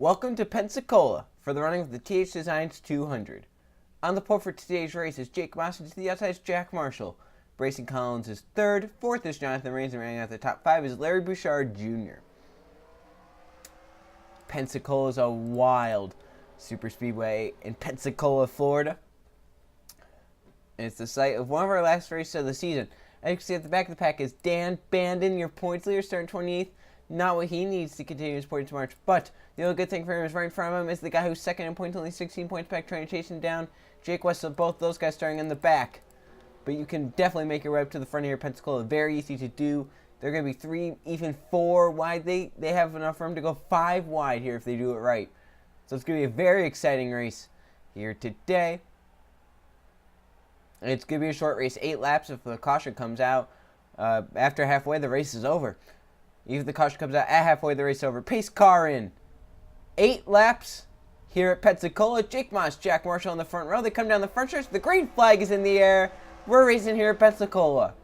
Welcome to Pensacola for the running of the TH Designs 200. On the pole for today's race is Jake Moss, and to the outside is Jack Marshall. Bracing Collins is third, fourth is Jonathan Rains, and running out the top five is Larry Bouchard Jr. Pensacola is a wild superspeedway in Pensacola, Florida. And it's the site of one of our last races of the season. As you can see at the back of the pack is Dan Bandon, your points leader, starting 28th. Not what he needs to continue his points march, but the only good thing for him is right in front of him is the guy who's second in points, only 16 points back, trying to chase him down. Jake West, so both those guys starting in the back. But you can definitely make your way up to the front here at Pensacola. Very easy to do. They're going to be 3, even 4 wide. They have enough room to go 5 wide here if they do it right. So it's going to be a very exciting race here today. And it's going to be a short race, 8 laps. If the caution comes out after halfway, the race is over. Even if the caution comes out at halfway, the race is over. Pace car in. 8 laps here at Pensacola. Jake Moss, Jack Marshall in the front row. They come down the front stretch. The green flag is in the air. We're racing here at Pensacola.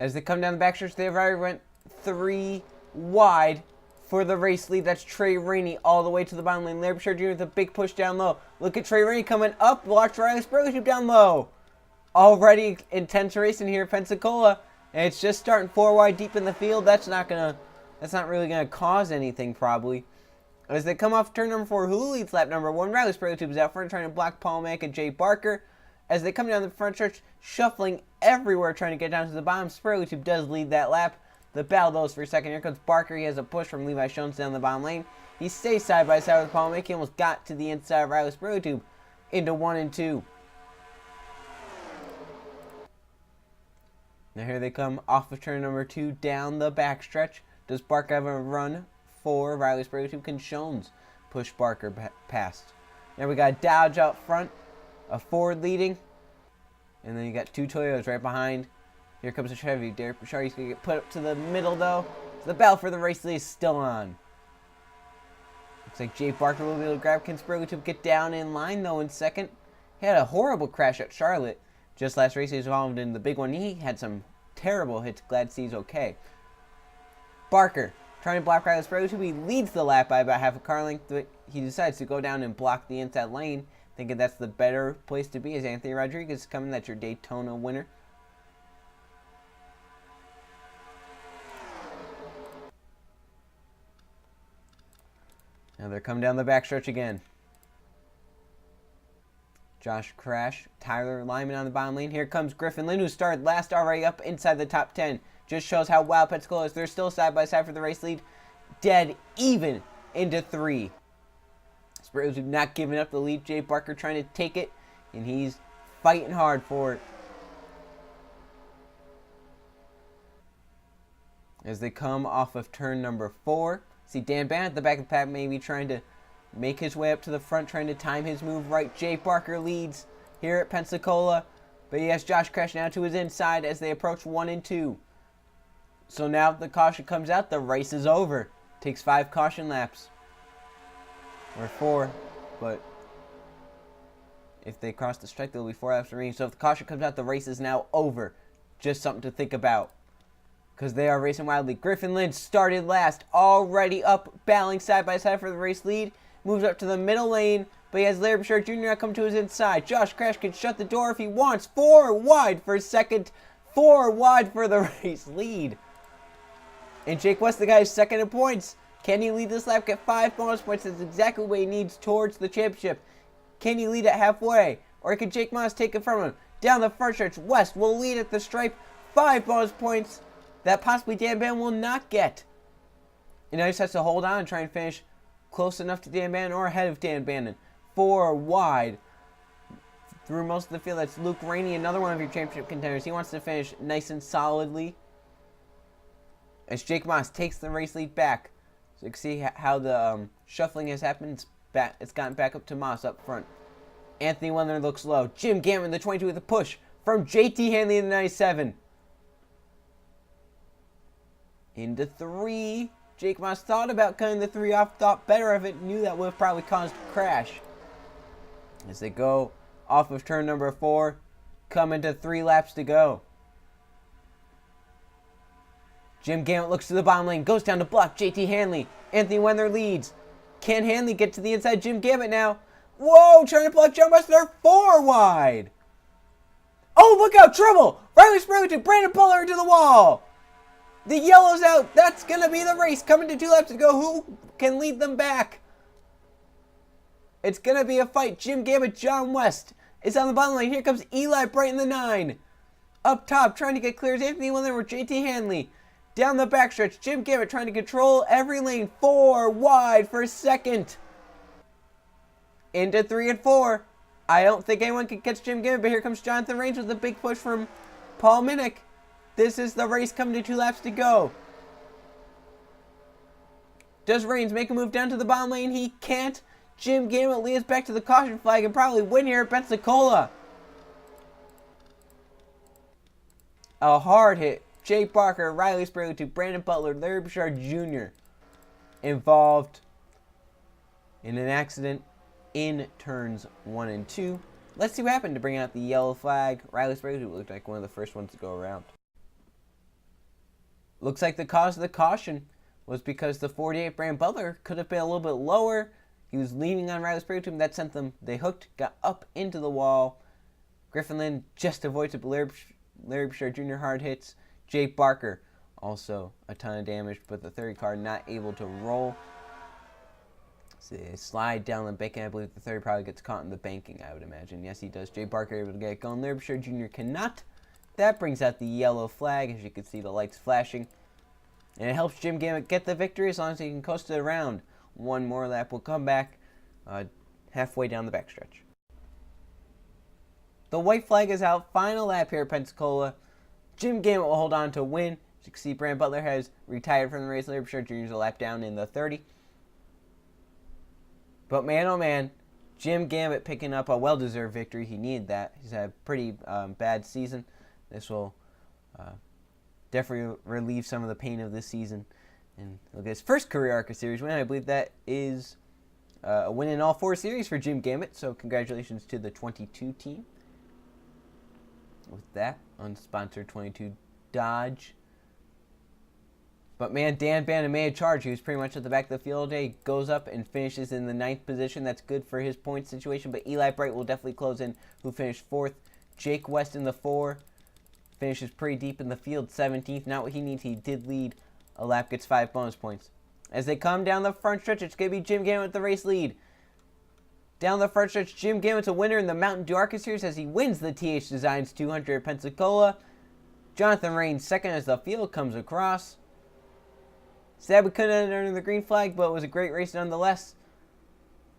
As they come down the backstretch, they've already went 3 wide for the race lead. That's Trey Rainey all the way to the bottom lane. Larry Bouchard Jr. with a big push down low. Look at Trey Rainey coming up. Watch Riley Spurgeon down low. Already intense racing here at Pensacola. And it's just starting 4 wide deep in the field. That's not really gonna cause anything probably. As they come off turn number 4, who leads lap number 1? Riley Spurgeon is out front trying to block Paul Mack and Jay Barker. As they come down the front stretch, shuffling everywhere, trying to get down to the bottom. Spurgeon does lead that lap. The battle goes for a second. Here comes Barker. He has a push from Levi Jones down the bottom lane. He stays side by side with Paul Mack. He almost got to the inside of Riley Spurgeon into 1 and 2. Now here they come off of turn number 2 down the backstretch. Does Barker have a run for Riley Spurgeon? Can Jones push Barker past? Now we got Dodge out front. A Ford leading. And then you got 2 Toyotas right behind. Here comes a Chevy. Derek Bouchard, he's going to get put up to the middle, though. So the battle for the race lead is still on. Looks like Jay Barker will be able to grab Kinsberg to get down in line, though, in second. He had a horrible crash at Charlotte. Just last race, he was involved in the big one. He had some terrible hits. Glad to see he's okay. Barker trying to block Riley Spurgeon. He leads the lap by about half a car length. But he decides to go down and block the inside lane, thinking that's the better place to be as Anthony Rodriguez is coming. That's your Daytona winner. Now they're coming down the backstretch again. Josh Crash, Tyler Lyman on the bottom lane. Here comes Griffin Lynn, who started last, already up inside the top 10. Just shows how wild Pensacola is. They're still side by side for the race lead. Dead even into 3. Spurgeon not giving up the lead. Jay Barker trying to take it, and he's fighting hard for it. As they come off of turn number 4, see Dan Bannon at the back of the pack, maybe trying to make his way up to the front, trying to time his move right. Jay Barker leads here at Pensacola, but he has Josh Crash now to his inside as they approach 1 and 2. So now the caution comes out, the race is over. Takes 5 caution laps. Or 4, but if they cross the strike, there'll be 4 laps remaining. So if the caution comes out, the race is now over. Just something to think about, because they are racing wildly. Griffin Lynn started last, already up, battling side by side for the race lead. Moves up to the middle lane, but he has Larry Bouchard Jr. now come to his inside. Josh Crash can shut the door if he wants. 4 wide for second, 4 wide for the race lead. And Jake West, the guy who's second in points. Can he lead this lap, get 5 bonus points? That's exactly what he needs towards the championship. Can he lead it halfway? Or can Jake Moss take it from him? Down the front stretch, West will lead at the stripe. 5 bonus points that possibly Dan Bannon will not get. And now he just has to hold on and try and finish close enough to Dan Bannon or ahead of Dan Bannon. 4 wide through most of the field. That's Luke Rainey, another one of your championship contenders. He wants to finish nice and solidly. As Jake Moss takes the race lead back. So you can see how the shuffling has happened. It's gotten back up to Moss up front. Anthony Wendler looks low. Jim Gammett in the 22 with a push from JT Hanley in the 97. Into 3. Jake Moss thought about cutting the 3 off, thought better of it, knew that would have probably caused a crash. As they go off of turn number 4, come into 3 laps to go. Jim Gammett looks to the bottom lane, goes down to block JT Hanley. Anthony Wendler leads. Can Hanley get to the inside? Jim Gammett now. Whoa, trying to block John Wester 4 wide. Oh, look out, trouble. Riley Sprague to Brandon Butler into the wall. The yellow's out. That's going to be the race. Coming to 2 laps to go. Who can lead them back? It's going to be a fight. Jim Gammett, John West is on the bottom lane. Here comes Eli Bright in the 9. Up top, trying to get clear is Anthony Wendler with JT Hanley. Down the backstretch, Jim Gammett trying to control every lane. 4 wide for second. Into 3 and 4. I don't think anyone can catch Jim Gammett, but here comes Jonathan Rains with a big push from Paul Minnick. This is the race coming to 2 laps to go. Does Rains make a move down to the bottom lane? He can't. Jim Gammett leads back to the caution flag and probably win here at Pensacola. A hard hit. Jake Barker, Riley Sprague to Brandon Butler, Larry Bouchard Jr. involved in an accident in turns 1 and 2. Let's see what happened to bring out the yellow flag. Riley Sprague, who looked like one of the first ones to go around. Looks like the cause of the caution was because the 48 Brandon Butler could have been a little bit lower. He was leaning on Riley Sprague to him. That sent them, they hooked, got up into the wall. Griffin Lynn just avoids it, but Larry Bouchard Jr. hard hits. Jake Barker also a ton of damage, but the 30 car not able to roll. So they slide down the banking. I believe the 30 probably gets caught in the banking, I would imagine. Yes, he does. Jake Barker able to get it going. Larry Bouchard Jr. cannot. That brings out the yellow flag. As you can see, the lights flashing. And it helps Jim Gammett get the victory as long as he can coast it around. One more lap will come back halfway down the backstretch. The white flag is out. Final lap here at Pensacola. Jim Gammett will hold on to win. As you can see, Brandon Butler has retired from the race. Larry Bouchard Jr. is a lap down in the 30. But man, oh man, Jim Gammett picking up a well-deserved victory. He needed that. He's had a pretty bad season. This will definitely relieve some of the pain of this season. And he'll get his first career ARCA Series win. I believe that is a win in all 4 series for Jim Gammett. So congratulations to the 22 team. With that, unsponsored 22 Dodge. But man, Dan Bannon made a charge. He was pretty much at the back of the field today. Goes up and finishes in the 9th position. That's good for his point situation. But Eli Bright will definitely close in, who finished 4th. Jake West in the 4. Finishes pretty deep in the field, 17th. Not what he needs. He did lead a lap, gets 5 bonus points. As they come down the front stretch, it's going to be Jim Gammett with the race lead. Down the front stretch, Jim Gammett's a winner in the Mountain Dew ARCA Series as he wins the TH Designs 200 at Pensacola. Jonathan Rains second as the field comes across. Sad we couldn't end under the green flag, but it was a great race nonetheless.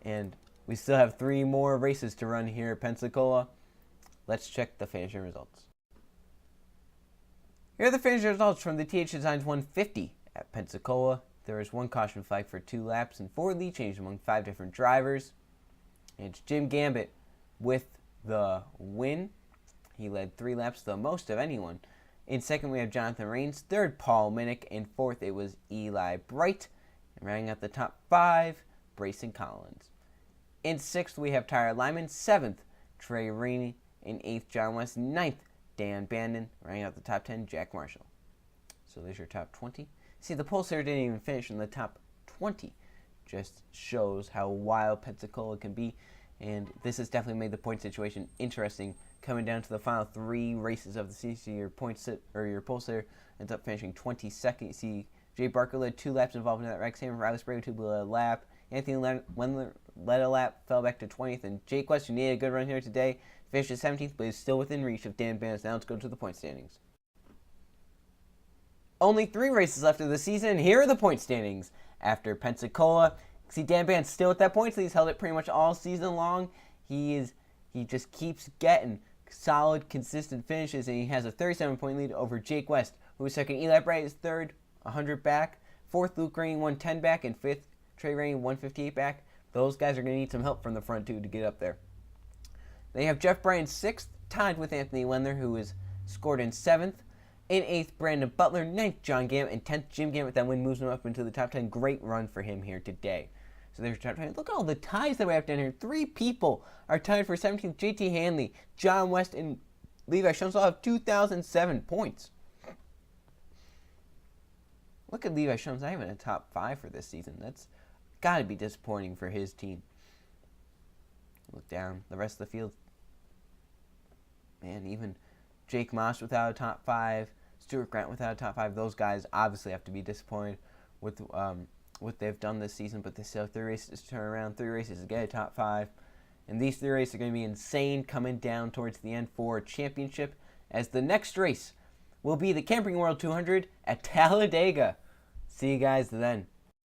And we still have 3 more races to run here at Pensacola. Let's check the finishing results. Here are the finishing results from the TH Designs 150 at Pensacola. There was 1 caution flag for 2 laps and 4 lead changes among 5 different drivers. And it's Jim Gammett with the win. He led 3 laps, the most of anyone. In second, we have Jonathan Rains. Third, Paul Minnick. And fourth, it was Eli Bright. And rounding out the top 5, Brayson Collins. In sixth, we have Tyler Lyman. 7th, Trey Rainey. In 8th, John West. 9th, Dan Bandon. Rounding out the top 10, Jack Marshall. So there's your top 20. See, the poll here didn't even finish in the top 20. Just shows how wild Pensacola can be. And this has definitely made the point situation interesting. Coming down to the final 3 races of the season, your poll sitter ends up finishing 22nd. You see, Jay Barker led 2 laps involved in that wreck. Sam Riley Sprague led a lap. Anthony Wendler led a lap, fell back to 20th. And Jake West, who needed a good run here today, finished at 17th, but is still within reach of Dan Bannon. Now let's go to the point standings. Only 3 races left of the season. Here are the point standings. After Pensacola, see Dan Band's still at that point, so he's held it pretty much all season long. He just keeps getting solid, consistent finishes, and he has a 37-point lead over Jake West, who is second. Eli Bright is third, 100 back. Fourth, Luke Rainey, 110 back, and fifth, Trey Rainey, 158 back. Those guys are going to need some help from the front two to get up there. They have Jeff Bryan 6th, tied with Anthony Wendler, who is scored in 7th. In 8th, Brandon Butler. 9th, John Gammett. And 10th, Jim Gammett. That win moves him up into the top 10. Great run for him here today. So there's top 10. Look at all the ties that we have down here. 3 people are tied for 17th. JT Hanley, John West, and Levi Shums all have 2,007 points. Look at Levi Shums. Not even a top 5 for this season. That's got to be disappointing for his team. Look down. The rest of the field. Man, even Jake Moss without a top 5. Stuart Grant without a top 5. Those guys obviously have to be disappointed with what they've done this season. But they still have 3 races to turn around. 3 races to get a top 5. And these 3 races are going to be insane coming down towards the end for a championship. As the next race will be the Camping World 200 at Talladega. See you guys then.